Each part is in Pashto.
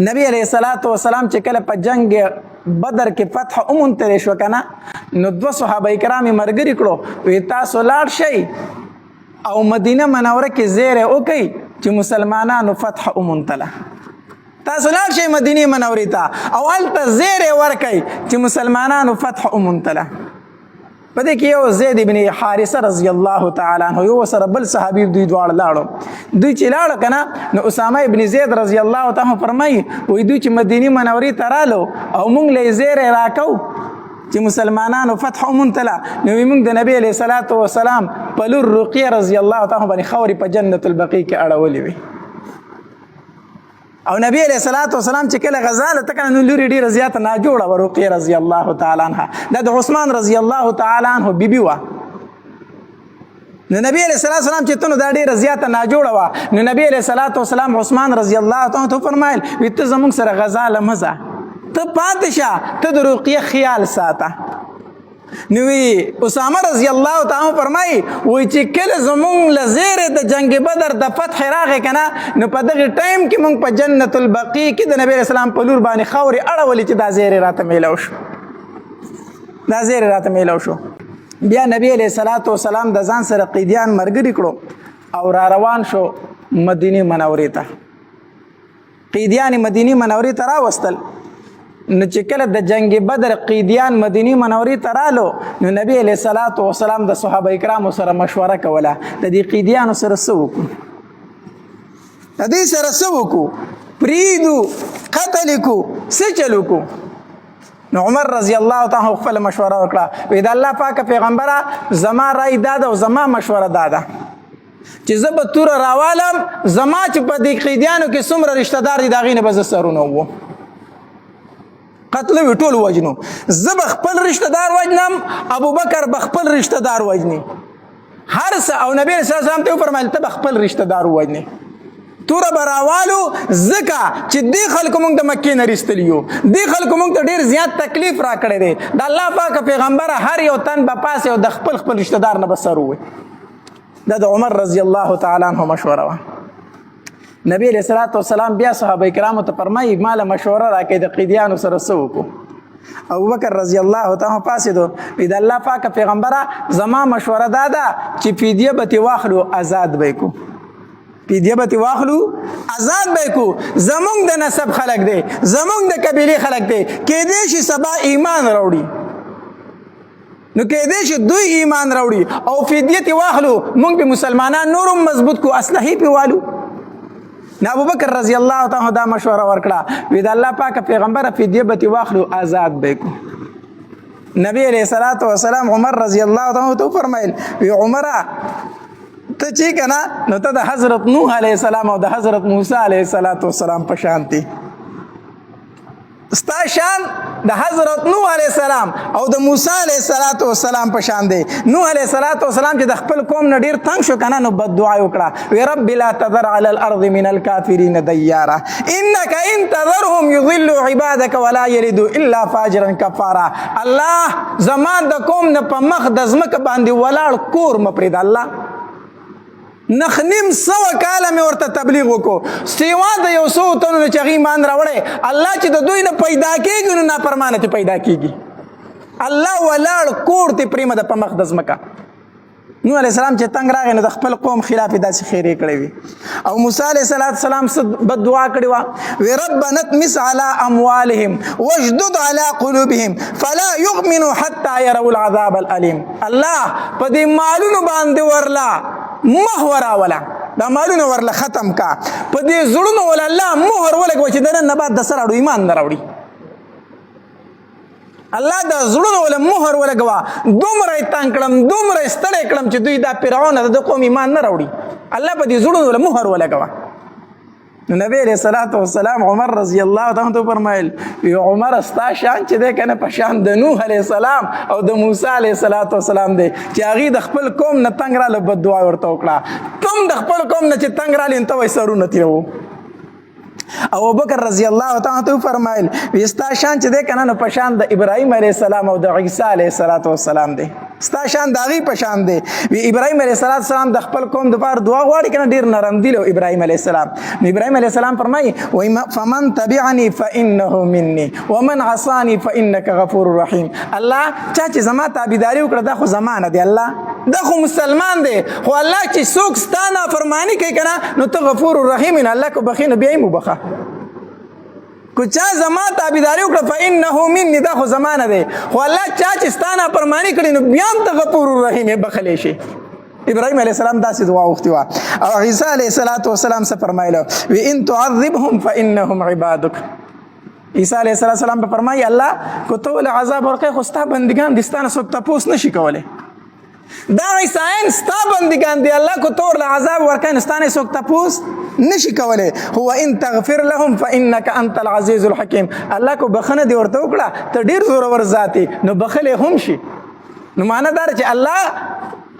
نبی علیہ الصلوۃ والسلام چې کله په جنگ بدر کې فتح اومنتل شو کنه نو دو صحابه کرام مرګري کړو وی تاسو لاړ شئ او مدینه منوره کې زیره وکي چې مسلمانانو فتح اومنتل تاسو لاړ شئ مدینه منورې ته او هلته زیره ورکي چې مسلمانانو فتح اومنتل په دې کې یو زید ابن حارثه رضی الله تعالی عنہ یو سره بل صحابي دوی دواړه لاړو دوی چې لاړ کنه نو اسامه ابن زید رضی الله تعالی فرمایي وای دوی چې مدینه منورې ته رالو او مونږ له زیره راکو چې مسلمانانو فتح ومنتله نو موږ د نبی علیہ الصلوۃ والسلام په لور رقیه رضی الله تعالی باندې خوري په جنت البقیع کې اړولې وي او نبی علیہ الصلوۃ والسلام چې کله غزاله تکړه نو لوري ډیره زیاته نه جوړه ورقیه رضی الله تعالی عنها د عثمان رضی الله تعالی عنہ بیبي وا نو نبی علیہ الصلوۃ والسلام چې تنو دا ډیره زیاته نه جوړه وا نو نبی علیہ الصلوۃ والسلام عثمان رضی الله تعالی عنہ فرمایل وته زموږ سره غزاله مزه ته پاتشه ته د رقیه خیال ساته نو اسامه رضی الله تعالی فرمای وای چې کله زمون لزیره د جنگ بدر د فتح راغې کنه نو په دغه ټایم کې مونږ په جنت البقیع کې د نبی اسلام په لور باندې خوري اړولې چې دا زیره راته میلاو شو دا زیره راته میلاو شو بیا نبی علیہ الصلوۃ والسلام د ځان سره قیدیان مرګري کړو او را روان شو مدینه منورې ته قیدیان مدینه منورې ته راوستل نو چې کله د جنگ بدر قیدیان مدینه منورې ته رالو نو نبی علیہ الصلوۃ والسلام د صحابه کرامو سره مشوره کوله د دې قیدیانو سره څه وکړو د دې سره څه وکړو پریدو قتل کو څه چلو کو نو عمر رضی الله تعالی خپل مشوره وکړه وی د الله پاک پیغمبره زما رای داده او زما مشوره داده چې زه به تور راوالم زما چې په دې قیدیانو کې څومره رشتہ دار دي دا غینه به زه سرونه وو قتل وی ټول وجنو زب خپل رشتہ دار وجنم ابو بکر بخپل رشتہ دار وجنی هر څه او نبی صلی الله علیه وسلم ته فرمایل ته بخپل رشتہ دار وجنی تور براوالو زکا چې دی خلکو موږ د مکې نه رستلیو دی خلکو موږ ته ډیر زیات تکلیف را کړی دی د الله پاک پیغمبر هر یو تن په پاسه او د خپل رشتہ دار نه بسرو د عمر رضی الله تعالی عنہ مشوره وا نبی علیہ الصلوۃ والسلام بیا صحابه کرامو ته فرمایي مال مشوره راکې د قیدیانو سره سوکو ابو بکر رضی الله تعالی پاسې دو د الله پاک پیغمبره زما مشوره دادا چې فدیه به واخلو آزاد بیکو فدیه به واخلو آزاد بیکو زمونږ د نسب خلق دی زمونږ د قبیله خلق دی کې دې شي سبا ایمان راوړي نو کې دې شي دوی ایمان راوړي او فدیه واخلو مونږ به مسلمانان نورم مضبوط کو اصلحي پیوالو نو ابو بکر رضی الله تعالی دا مشوره ورکړه وی د الله پاک پیغمبر فدیه به واخلو آزاد بیکو نبی علیہ الصلوۃ والسلام عمر رضی الله تعالی عنہ فرمایل وی عمره ته چې کنه نو ته د حضرت نوح علیہ السلام او د حضرت موسی علیہ السلام په شانتی ستا شان د حضرت نوح علیہ السلام او د موسی علیہ السلام په شان دی نوح علیہ السلام چې د خپل قوم نه ډیر تنگ شو کنه نو بد دعا وکړه وی رب لا تذر علی الارض من الكافرین دیارا انك ان تذرهم يضلوا عبادك ولا يلدوا الا فاجرا كفارا الله زمان د قوم نه په مخ د زمکه باندې ولاړ کور مپرید الله نخنیم سو کاله مې ورته تبلیغ وکړو سیوا د یو څو تنو چې هغې ایمان راوړی الله چې د دوی نه پیدا کېږي نو نافرمانه ته پیدا کېږي الله ولاړ کور ته پرېمه ده په مخ د ځمکه نوح علیہ السلام چې تنگ راغی نو د خپل قوم خلاف داسې خیرې کړی وي او موسی علیہ السلام بد دعا کړې وه وی ربنا اطمس علی اموالهم واشدد علی قلوبهم فلا یؤمنوا حتى يروا العذاب الالم الله په دې مالونو باندې ورلا مهور ولا دا مالونه ورله ختم کا په دې زړونو ول الله مهر ولګو چې دنه نه بعد د سره ایمان نه راوړي الله دا زړونو ول مهر ولګوا دومره تنگ کړم دومره ستړی کړم چې دوی دا فرعون د قوم ایمان نه راوړي الله په دې زړونو ول مهر ولګوا نو نبی علیہ الصلوۃ والسلام عمر رضی الله تعالی عنہ فرمایل عمر استا شان چې ده کنه په شان د نوح علیہ السلام او د موسی علیہ السلام دی چې هغه د خپل قوم نه تنگ را لبد دعا ورته وکړه تم د خپل قوم نه چې تنگ را لین ته وای سرونه تیو ابو بکر رضی الله تعالی عنہ فرمایل وستا شان چې ده کنه په شان د ابراهیم علیہ السلام او د عیسی علیہ السلام دی ستا شان د هغې په شان دی. وی ابراهیم علیه السلام د خپل قوم دپاره دعا غواړي که نه ډېر نرم دي ابراهیم علیه السلام. نو ابراهیم علیه السلام فرمایي فمن تبعني فانه مني ومن عصاني فانك غفور رحیم. الله چا چې زما تابعداري وکړه دا خو زما نه دی، الله دا خو مسلمان دی، خو الله چې څوک ستا نافرماني کوي که نه نو ته غفور رحیم یې. الله که بخي نو بیا یې وبخه. کو چا زما تابعداري وکړه فانه مني دا خو زما نه دی، خو الله چا چې ستا نافرماني کړي نو بیا هم ته غفور رحیم یې بخلی شي. ابراهیم علیه السلام داسې دعا وغوښتې وه. او عیسی علیه السلام څه فرمایله؟ وی ان تعذبهم فانهم عبادک. عیسی علیه السلام به فرمایي الله که ته ولې عذاب ورکوې خو ستا بندګان دي، ستا نه څوک تپوس نشي کولی. دا عیسایان ستا بندگان دی، الله کو تور له عذاب ورکوي نو ستا نه څوک تپوس نشي کولی. هو ان تغفر لهم فانك انت العزیز الحکیم. الله کو بخنه دې ورته وکړه ته ډېر زورور ذات یې نو بخلی هم شي. نو معنی دا چې الله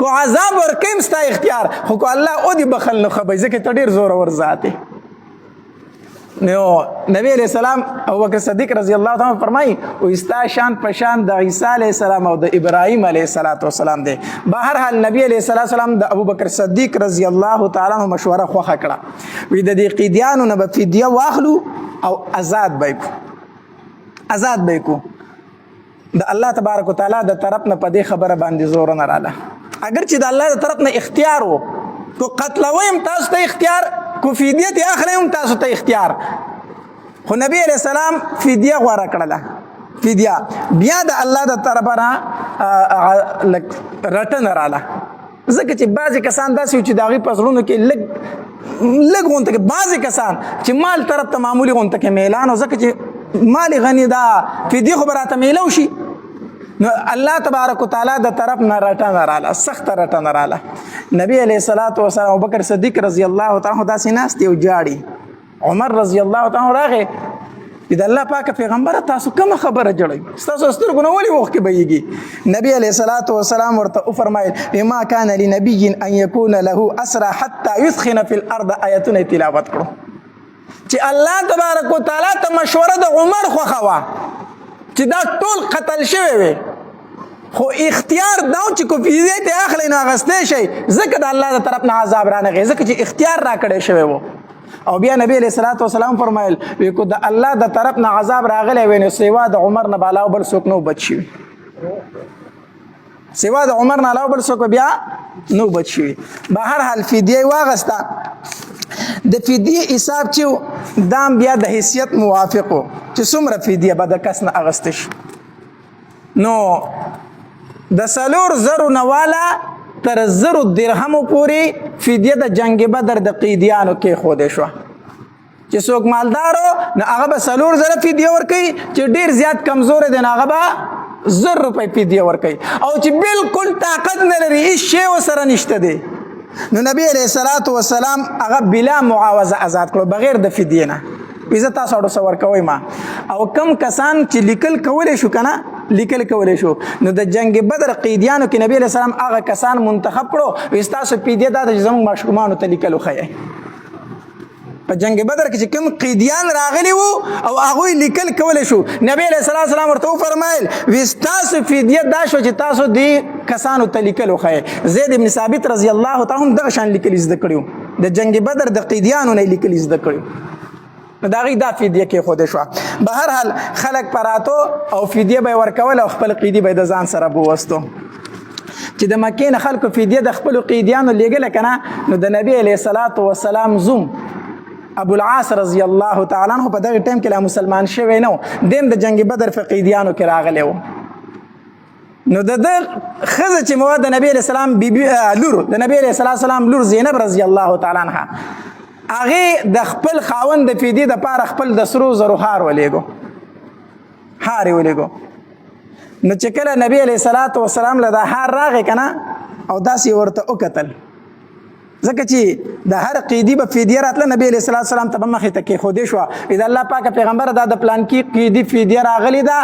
کو عذاب ورکوي ستا اختیار، خو کو الله او دې بخل نه خبي ځکه ته ډېر زورور ذات یې. نو نبی علیہ السلام ابوبکر صدیق رضی الله تعالی فرمایي او استا شان پشان د عیسی علیہ السلام او د ابراهیم علیہ السلام دی. بهر حال نبی علیہ السلام د ابوبکر صدیق رضی الله تعالی عنہ مشوره خوخه کړه. وی د دې قیدیانو نه به فدیه واخلو او آزاد به کو، آزاد به کو. د الله تبارک وتعالى د طرف نه په دې خبره باندې زور نه رااله. اگر چې د الله د طرف نه اختیار وو کو قتلویم تاسو ته اختیار، کو فدیه ته اخلیم تاسو ته اختیار، خو نبی علیہ السلام فدیه غوړه کړله. فدیه بیا د الله د طرفه نه رټن رااله. ځکه چې بعضې کسان داسې وي چې د هغې په زړونو کې لږ غونته کې بعضې کسان چې مال طرف ته معمولي غونته کې میلان او ځکه چې مال غني دا فدیه خو به راته میلو شي نو الله تبارک وتعالی د طرف نه رټن رااله، سخت رټن رااله. نبی علیہ الصلوۃ والسلام ابوبکر صدیق رضی الله تعالی عنہ داسې ناست یو جاړي. عمر رضی الله تعالی عنہ راغی د الله پاک پیغمبر تاسو کوم خبره جوړی تاسو سترګو نه ولې وخت کې بهیږي؟ نبی علیہ الصلوۃ والسلام ورته فرمایل ما کان لنبی ان یکون له اسرى حتى يثخن في الارض آیتونه تلاوت کړو چې الله تبارک وتعالی ته مشوره د عمر خوښه وه چې دا ټول قتل شوی وي، خو اختیار دا چې کو فدیه ته اخلي نو اغستی شي ځکه د الله د طرف نه عذاب رانغی ځکه چې اختیار راکړی شوی و. او بیا نبی علیہ الصلوۃ والسلام فرمایل وی کو د الله د طرف نه عذاب راغلی وي نو سیوا د عمر نه علاوه بل څوک نو بچ شي، سیوا د عمر نه علاوه بل څوک بیا نو بچ شي. بهر حال فدیه واغسته. د فدیه حساب چې دام بیا د حیثیت موافقو چې څومره فدیه به د کس نه اغسته شي. نو د 4,000 نه والا تر 1,000 درهمو پورې فدیه د جنگ بدر د قیدیانو کې خوده شو چې څوک مالدارو نه هغه به 4,000 فدیه ورکوي، چې ډیر زیات کمزور دي نه هغه به 1,000 روپۍ فدیه ورکوي، او چې بالکل طاقت نه لري هیڅ شی ورسره نشته دی نو نبی علیہ الصلوۃ والسلام هغه بلا معاوضه آزاد کړو بغیر د فدیه نه. عزت تاسو اړو سور کوي ما او کم کسان چې لیکل کولې شو کنه لیکل کولې شو نو د جنگ بدر قیدیانو کې نبی علیہ السلام هغه کسان منتخب کړو وستاسو فدیه دا چې زموږ ماشومان ته لیکل خو په جنگ بدر کې چې کوم قیدیان راغلي وو او هغه لیکل کولې شو نبی علیہ السلام ورته فرمایل وستاسو فدیه دا شو چې تاسو دی کسانو ته لیکل خو زید ابن ثابت رضی الله تعالی عنہ دغه شان لیکل زده کړو د جنگ بدر د قیدیانو نه لیکل زده کړو دا غي دا فدیه کې خوده شو. بهر حال خلق پراتو او فدیه به ورکول او خپل قیدی به د ځان سره بوستو چې د مکې نه خلکو فدیه د خپل قیدیانو لګل کنه نو د نبی علیہ الصلوۃ والسلام زوم ابو العاص رضی الله تعالی عنہ په دغه ټیم کې لا مسلمان شوی نو دیم د جنگ بدر فقیدیانو کې راغلی و نو د خزه چې مواد د نبی علیہ السلام بیبي لور د نبی علیہ السلام لور زینب رضی الله تعالی عنها هغه د خپل خاوند د فدیه د پاره خپل د سرو زرو هار ولېګو نو چې کله نبی علیہ الصلوۃ والسلام له د هار راغی کنه او داسې ورته وکتل ځکه چې د هر قیدی به فدیه راتله نبی علیہ الصلوۃ والسلام ته مخې ته کې خوده شو اذا الله پاک پیغمبر دا د پلان کې قیدی فدیه راغلی دا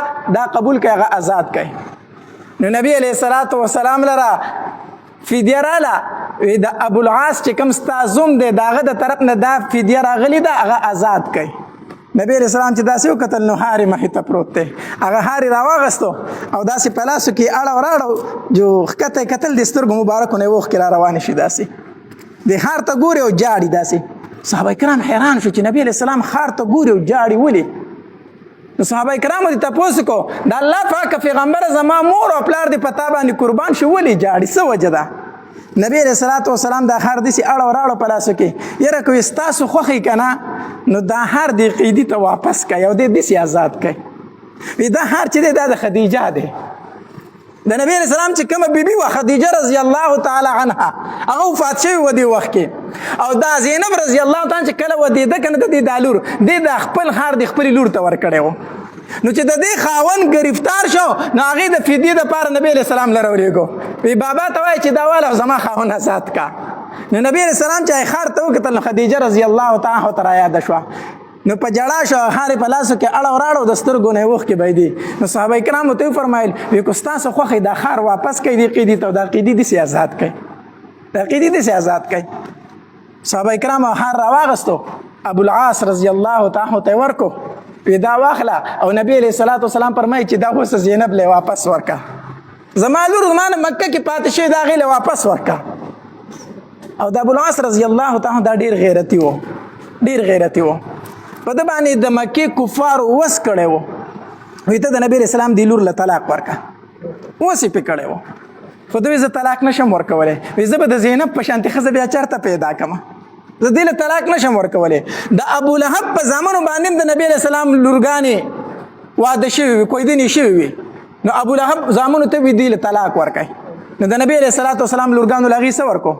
قبول کړه هغه آزاد کړي نو نبی علیہ الصلوۃ والسلام لرا فدیه رااله د ابو العاص چې کوم ستازوم دی داغه د طرف نه دا فدیه راغلی دا هغه آزاد کړي نبی علیہ السلام چې داسې وکتل نو هاري مخې ته پروت دی هغه هاري راواغستو او داسې په لاسو کې اړه وراړو جو ښکته یې کتل د سترګو مبارکو نه یې اوښکې را روانې شي داسې د ښار ته ګوري او جاړي داسې صحابه کرام حیران شو چې نبی علیہ السلام ښار ته ګوري او جاړي ولې نو صحابه کرامو دې تپوس کو د الله پاک پیغمبر زما مور او پلار دې پتا باندې قربان شو ولې جاړي څه وجه ده نبی علیہ الصلوۃ والسلام دا هر دسی اړه وراړو په لاسو کې یره کوي ستاسو خوخي کنه نو دا هر دی قیدی ته واپس کړي او دې دسی آزاد کړي وی دا هر چې د خدیجه ده د نبی علیہ السلام چې کومه بیبي وا خدیجه رضی الله تعالی عنها هغه وفات شوی و دی وخت کې او دا زینب رضی الله تعالی چې کله و دی د کنه د دالور د خپل هر د خپل لور ته ور کړي نو چې د دې خاون گرفتار شو نو هغه د فدیه د پاره نبی علیہ السلام لرولېګو وی بابا ته وای چې دا والا زما خاون آزاد کا نو نبی علیہ السلام چې خار ته وکتل خدیجه رضی الله تعالی تر یاد شو نو په جړا شو هاري په لاسو کې اړه وراړو د سترګو نه وخت کې بيدي نو صحابه کرام ته فرمایل وی کو ستاسو خوخه د خار واپس کړي دی قیدی ته د قیدی د آزاد کړي د قیدی د آزاد کړي صحابه کرام هار راواغستو ابو العاص رضی الله تعالی ته ورکو دا واخله او نبی علیہ الصلوۃ والسلام فرمایي چې دا اوس زینب له واپس ورکا زما لور زمان مکه کې پاتې شي دا غي له واپس ورکا او د ابو العاص رضی الله تعالی دا ډیر غیرتی وو په د باندې د مکه کفار وس کړي وو وی ته د نبی علیہ السلام دی لور له طلاق ورکا وسی په کړي وو خو دوی ز طلاق نشم ورکولې وی زه به د زینب په شانتي خزه بیا چرته پیدا کما زه دې له طلاق نشم ورکولې د ابو لهب په زمانو باندې د نبی علیہ السلام لورګانی واده شوی کوئی دې نشي وي نو ابو لهب زمانو ته دې له طلاق ورکای نو د نبی علیہ السلام لورګانو لغي څه ورکو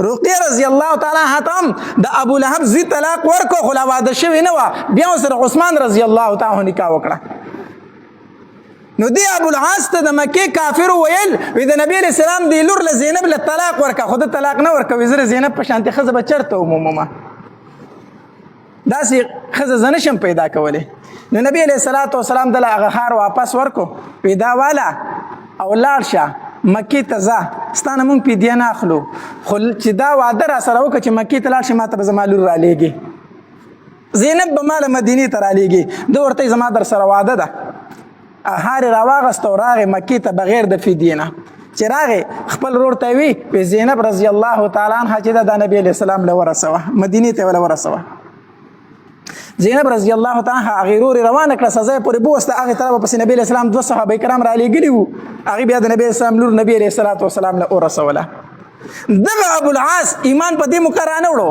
رقیه رضی الله تعالی عنها د ابو لهب زی طلاق ورکو خلا واده شوی نه و بیا سره عثمان رضی الله تعالی نکاح وکړه نو دی ابو العاص ته د مکه کافر ویل وی د نبی علیہ السلام دی لور له زینب له طلاق ورکا خود طلاق نه ورکا وزره زینب په شانتي خزه بچرته عموما داسې خزه زنشم پیدا کوله نو نبی علیہ السلام د هغه هار واپس ورکو وی دا والا او لاړ شه مکی ته ځه ستانه مونږ پیډیا نه اخلو خو چې دا وعده را سره وکړه چې مکی ته لاړ شي ماته به زما لور را لیږي زینب به ماله مدینې ته را لیږي ده ورته زما در سره وعده ده هاري راواغست او راغی مکی ته بغیر د فدیه نه چې راغی خپل ورور ته وی په زینب رضی الله تعالی عنها چې د نبی علیہ السلام له ورسوه مدینې ته ولا ورسوه زینب رضی الله تعالی عنها غیرور روانه کړه سزا پورې بوسته هغه طرف پس نبی علیہ السلام دوه صحابه کرام را لېګلی وو هغه بیا د نبی علیہ السلام لور نبی علیہ السلام له ورسوله دغه ابو العاص ایمان په دې مقرانه وړو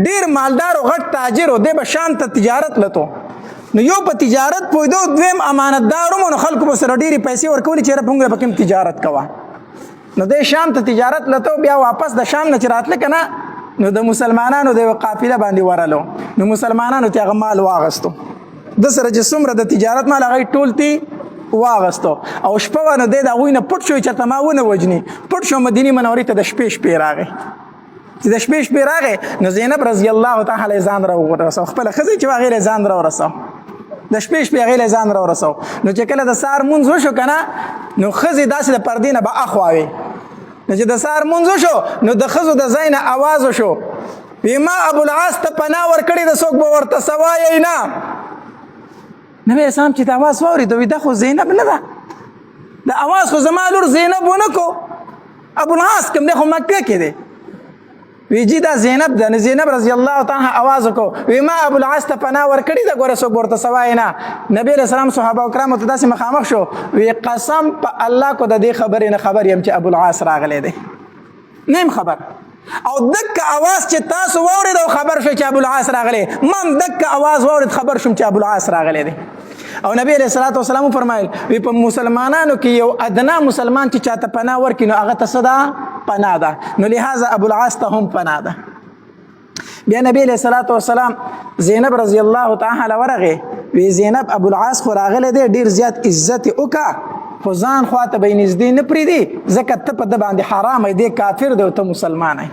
ډیر مالدار او غټ تاجر او د بشانت تجارت لته نو یو په تجارت پویدو دویم امانتدارو نو خلکو به سره ډیری پیسې ورکولې چې رپونګره پکې تجارت کوا نو د شام ته تجارت لته بیا واپس د شام نه چراتل کنه نو د مسلمانانو د قافله باندې ورالو نو مسلمانانو ته غمال واغستو د سره چې څومره د تجارت مال هغه ټولتي واغستو او شپه ونه د غوینه پټ شو چې تماونه وجني پټ شو مدینه منورې ته د شپې راغی چې د شپې راغی نو زینب رضی الله تعالی ځان را ورسو خپل خزي چې غیر ځان را ورسو د شپې غیر ځان را ورسو نو چې کله د سار مونږ شو کنه نو خزي داسې د پردینه به اخواوي نو چې د سار مونږ شو نو د خزو د زینه आवाज شو بما ابو العاص ته پناه ور کړی د څوک به ورته سوای نه نبی اسلام چې د आवाज ووري دوی د خو زینب نه ده د आवाज خو زما لور زینب ونکو ابو العاص کوم د خو مکه کې دی ویجی دا زینب ده زینب رضی الله تعالی आवाज کو وما ابو العاص ته پناه ور کړی د ګوره څوک ورته سوای نه نبی رسول الله صحابه کرام ته داسې مخامخ شو وی قسم په الله کو د دې خبرې نه خبر يم چې ابو العاص راغلی دی نیم خبر او دک आवाज چې تاسو وورید او خبر شو چې ابو العاص راغلی مم دک आवाज وورید خبر شوم چې ابو العاص راغلی دی او نبی علیہ الصلوۃ والسلام فرمایل وی په مسلمانانو کې یو ادنا مسلمان چې چاته پناه ورکینو هغه ته صدا پناه ده نو لہذا ابو العاص ته هم پناه ده بیا نبی علیہ الصلوۃ والسلام زینب رضی الله تعالی ورغه وی زینب ابو العاص خو راغله دی ډیر زیات عزت وکا خو ځان خواته به نږدې نه پریدي ځکه ته په د باندې حرام دی کافر دی ته مسلمان دی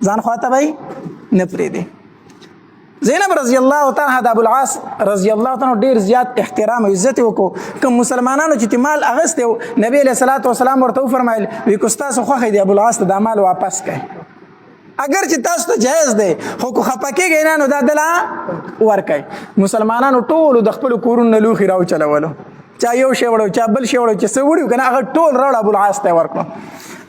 ځان خواته به نه پریدي زینب رضی الله تعالی د ابو العاص رضی الله تعالی ډیر زیات احترام او عزت وکړو کوم مسلمانانو چې مال اغسته نبی علیہ الصلوۃ والسلام ورته فرمایل وی کو تاسو خو دی ابو العاص د مال واپس کړي اگر چې تاسو ته جایز دی خو کو خپه کېږئ نه نو دا دله ورکئ. مسلمانانو ټولو د خپلو کورونو نه لوښي راوچلولو، چا یو شی وړو چا بل شی وړو، چې څه وړي که نه هغه ټول راوړه ابوالعاص ته یې ورکړو.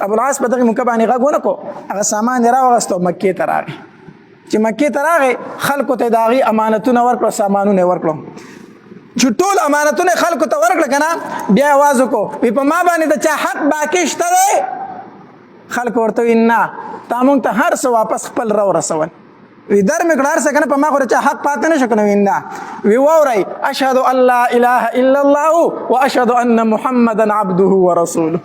ابوالعاص په دغې موقع باندې غږ ونه کړو، هغه سامان یې راوغستو مکې ته راغی. چې مکې ته راغی خلکو ته د هغې امانتونه ورکړو، سامانونه یې ورکړو. چې ټول امانتونه یې خلکو ته ورکړه که نه بیا یې اواز وکړو وی په ما باندې د چا حق باقي شته دی؟ خلکو ورته وي نه تا موږ ته هر څه واپس خپل راورسول. وی در مې کړه هر څه که نه په ما خو د چا حق پاتې نه شو که نه؟ وي نه. وی واورئ اشهد ان لا اله الا الله و اشهد ان محمدا عبده ورسوله.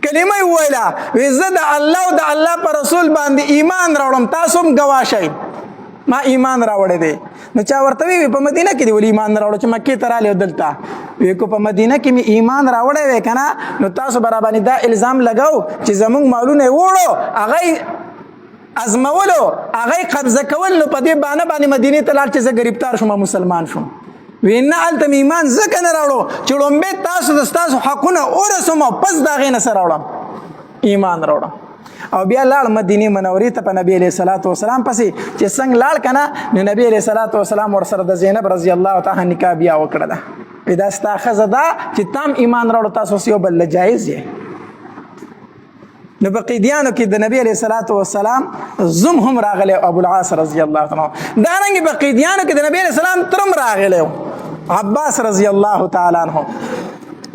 کلمه یې وویله وی زه د الله او د الله په رسول باندې ایمان راوړم، تاسو هم ګواه شئ ما ایمان راوړی دی. نو چا ورته وی په مدینه کې دی ولې ایمان راوړو چې مکې ته رالی دلته؟ وی کو په مدینه کې مې ایمان راوړی وی که نه نو تاسو به راباندې دا الزام لګو چې زمونږ مالونه یې وړو هغه ازمولو هغه قبضه کول، نو په دې بانه باندې مدینې ته لاړ چې زه ګرفتار شوم مسلمان شوم. وی نه هلته مې ایمان ځکه نه راوړو چې لومبې تاسو د ستاسو حقونه ورسوم او پس د هغې نه څه راوړم ایمان راوړم. او بیا لاړ مدینې منورې ته په نبي علیه صلات وسلام پسې چې څنګه لاړ که نه نو نبي علیه صلات وسلام ورسره د زینب رضی الله تعالی نکاح بیا وکړه ده. وی دا ستا ښځه ده چې تا هم ایمان راوړو، تاسو اوس یو بل له جایز یې. نو په قیدیانو کې د نبی علیه صلات وسلام زوم هم راغلی ابوالعاص رضی الله تعالی. دارنګې په قیدیانو کې د نبی علیه السلام تره هم راغلی عباس رضی الله تعالی عنه.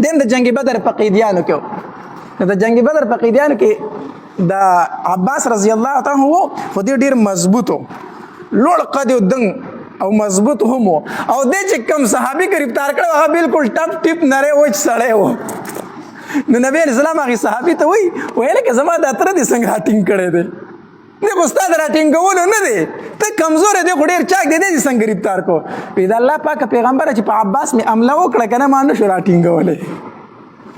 دیم د جنگ بدر په قیدیانو کې و. د جنگ بدر په قیدیانو کې د عباس رضی الله تعالی عنه خو دې ډېر مضبوط و، لوړ قد و دنګ او مضبوط هم و. او دې چې کوم صحابي گرفتار کړی هغه بالکل ټپ ټپ نری وچ سړی و. نو نبی علیه السلام هغې صحابي ته وایي ویل که زما دا تره دې څنګه راټینګ کړی دی؟ دی خو ستا د راټینګولو نه دی، ته کمزوری دی خو ډېر چاک دی، دی دې څنګه گرفتار کړو؟ وایي د الله پاکه پیغمبره چې په عباس مې حمله وکړه که نه ما نه شو راټینګولی،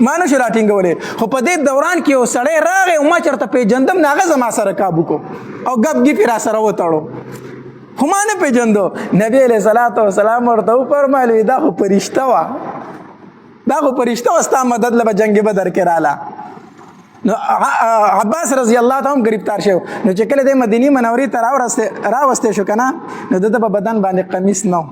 ما نه شو راټینګولی. خو په دې دوران کې یو سړی راغی او ما چېرته پېژندم نه هغه زما سره کابو کو او ګپ ګپ یې را سره وتړو خو ما نه پېژندو. نبي علیه صلات وسلام ورته وفرمیل وی دا خو فرشته وه، دا خو فرشته وه ستا مدد له به جنګ بدر کې راله. نو عباس رضی الله تعالی هم گرفتار شو. نو چې کله د مدینې منورې ته راوستی شو که نه نو د په بدن باندې قمیص نه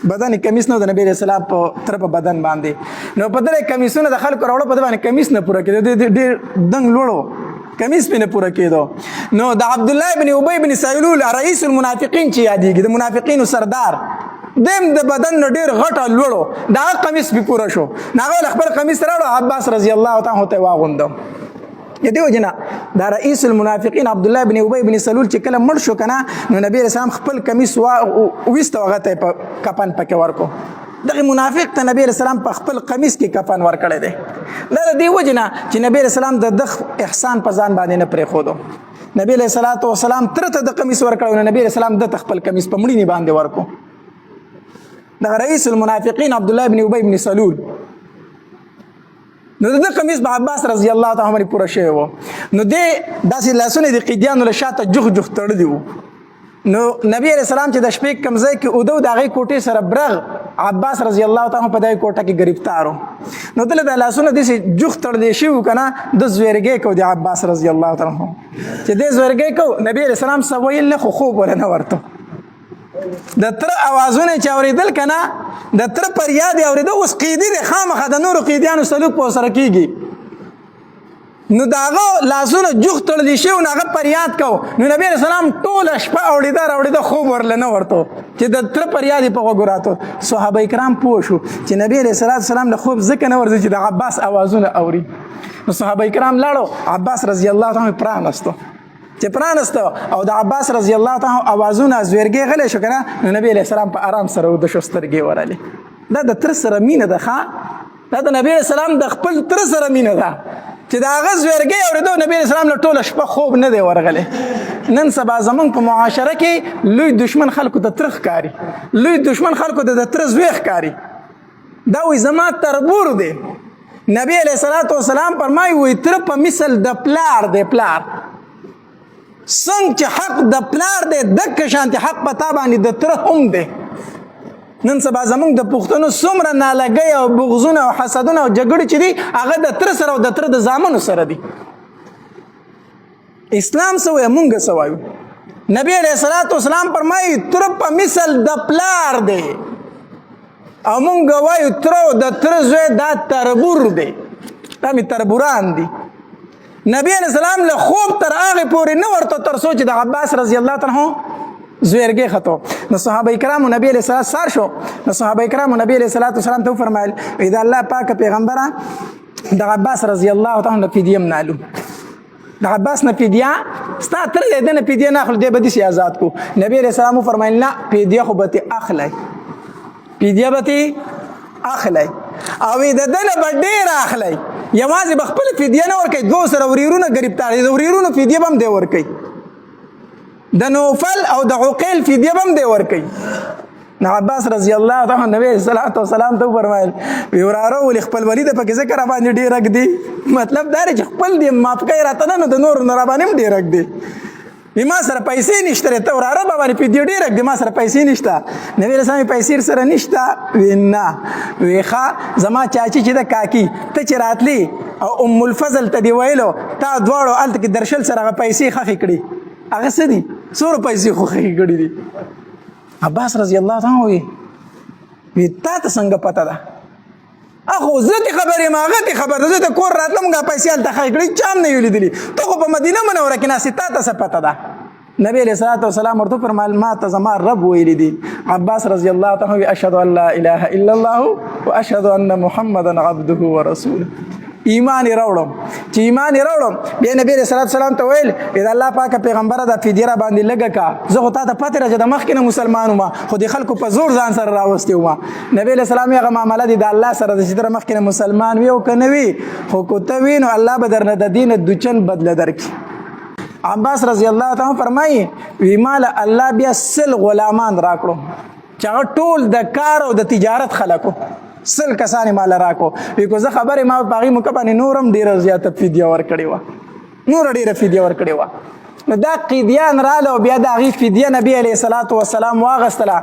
بدن کمیس نه د نبی رسول الله په تر په بدن باندې. نو په دغه کمیسونو د خلکو راوړو په باندې کمیس نه پوره کېدو، ډېر دنګ لوړو کمیس پې نه پوره کېدو. نو د عبدالله بن ابی بن سلول رئیس المنافقین چې یادېږي د منافقینو سردار دیم د بدن نه ډېر غټه لوړو د هغه قمیص پې پوره شو. نو هغه خپل قمیص راوړو عباس رضی الله تعالی عنه ته یې واغوندو. د دې وجې نه دا رئیس المنافقین عبدالله بن ابی بن سلول چې کله مړ شو که نه نو نبي علیه السلام خپل کمیس وویسته هغه ته یې په کفن پکې ورکړو. دغه منافق ته نبی علیه السلام په خپل قمیص کې کفن ورکړی دی. دا د دې وجې نه چې نبي علیه السلام د ده احسان په ځان باندې نه پرېښودو. نبي علیه صلات وسلام تره ته د قمیص ورکړی نو نبي علیه السلام ده ته خپل کمیس په مړینې باندې ورکړو. دغه رئیس المنافقین عبدالله بن ابی بن سلول نو د قمیص به عباس رضی الله تعالی عنہ پوره شوی و. نو دې داسې لاسونه د قیدیانو له شاته جوخ جوخ تړلي وو. نو نبی علیه السلام چې د شپې کوم ځای کې اوده و د هغې کوټې سره برغ عباس رضی الله تعالی عنہ په دغې کوټه کې گرفتار و. نو دله د لاسونه داسې جوخ تړلی شوي وو که نه د زویرګی کو د عباس رضی الله تعالی عنہ چې دې زویرګی کو نبی علیه السلام څه ویل نه خو خوب وله نه ورته. د تره اوازونه چې اورېدل که نه د تره فریاد یې اورېده اوس قیدي دی خامخا د نورو قیدیانو سلوک په ورسره کېږي. نو د هغه لاسونه جوخ تړلی شوي نو هغه فریاد کو. نو نبي علیه السلام ټوله شپه اورېده راوړېده خوب ورله نه ورته چې د تره فریاد یې په غوږو راته. صحابه کرام پوه شو چې نبي علیه صلات وسلام له خوب ځکه نه ورځي چې د عباس اوازونه اوري. نو صحابه کرام لاړو عباس رضی الله تعالی عنہ پرانستو چې پرانستو او د عباس رضی الله تعالی عنہ اوازونه زویرګی غلی شو که نه نو نبي علیه السلام په آرام سره وده شو سترګې ورالې. دا د تره سره مینه ده ښه، دا د نبي علیه السلام د خپل تره سره مینه ده چې د هغه زویرګی اورېدو نبي علیه السلام له ټوله شپه خوب نه دی ورغلی. نن سبا زمونږ په معاشره کې لوی دشمن خلکو ته تره ښکاري، لوی دشمن خلکو ته د تره زوی ښکاري. دا وایي زما تربور دی. نبي علیه صلات وسلام فرمایي وایي تره په مثل د پلار دی. پلار څنګه چې حق د پلار دی دکه شانتې حق په تا باندې د تره هم دی. نن سبا زمونږ د پښتنو څومره نالګۍ او بغضونه او حسدونه او جګړې چې دي هغه د تره سره او د تره د زامنو سره دي. اسلام څه وایي مونږ څه وایو. نبی علیه الصلاۃ والسلام فرمایي تر په مثل د پلار دی او مونږ وایو تر د تر زوی دا تربور دی، دا مې تربوران دي. نبی علیه السلام له خوب تر هغې پورې نه ورته تر څو چې د عباس رضی الله عنه زویرګې خطو. نو صحابه کرامو نبی علیه السلام سار شو. نو صحابه کرامو نبی علیه السلام ته وفرمایل د الله پاک پیغمبره د عباس رضی الله تعالی عنه فدیه منالو، د عباس نه فدیه ستا تر دې نه فدیه نه اخلو، دې به دې آزاد کو. نبی علیه السلام فرمایل نه فدیه خو به اخلي، فدیه به اخلي او د دنه به ډیر اخلي. یوازې به خپل فدیه نه ورکوي، دوه سره وريرونه ګرفتار دي، د وريرونو فدیه به هم دی ورکوي، د نوفل او د عقیل فدیه به هم دی ورکوي. نو عباس رضی الله تعالی عنہ نبی صلی الله علیه وسلم ته فرمایل وی وراره ول خپل ولید په کې ذکر باندې ډیر رګ دی، مطلب دا چې خپل دی ماف کوي راته نه د نور نه را باندې ډیر رګ دی. ما سره پیسې نشته ته وراره باندې په دې ډیر رګ دی، ما سره پیسې نشته. نبی رسول الله پیسې سره نشته وینا ویخه زما چاچی چې د کاکی ته چې راتلی او ام الفضل ته دی ویلو تا دواړو الته کې درشل سره پیسې خخې کړي، هغه څه دي څوره پیسې خو خخې کړي دي. عباس رضی الله تعالی وی تا ته څنګه پته ده؟ اخو زه ته خبرې ما هغه ته خبر ده، زه ته کور راتلم هغه پیسې هلته خای کړي چا نه یې لیدلي، ته خو په مدینه منوره کې ناستې تا ته څه پته ده؟ نبی علیه الصلاۃ والسلام ورته فرمایل ما ته زما رب ویلی دي. عباس رضی الله تعالی اشهد ان لا اله الا الله واشهد ان محمدا عبده ورسوله. ایمان راوړم چې ایمان راوړم بیا نبی رسول الله سلام ته ویل اذا الله پاک پیغمبره د فدیه را باندې لګه کا، زه خو تا ته پته راځه د مخکې نه مسلمان وم خو د خلکو په زور ځان سره راوستي وم. نبی له سلام هغه معامله دي د الله سره د چې تر مخکې نه مسلمان وي او که نه وي خو که ته وي نو الله به درنه د دین دوچن بدله درکړي. عباس رضی الله تعالی فرمایي وی مال الله بیا سل غلامان راکړو چې هغه ټول د کار او د تجارت خلکو سل کسانی مال راکو. وی کو زه خبره ما باغی مکبانی نورم ډیره زیاته فدیه ور کړی و، نور ډیره فدیه ور کړی و. نو دا قیدیان رااله او بیا د هغې فدیه نبی علیه الصلاۃ والسلام واغستله.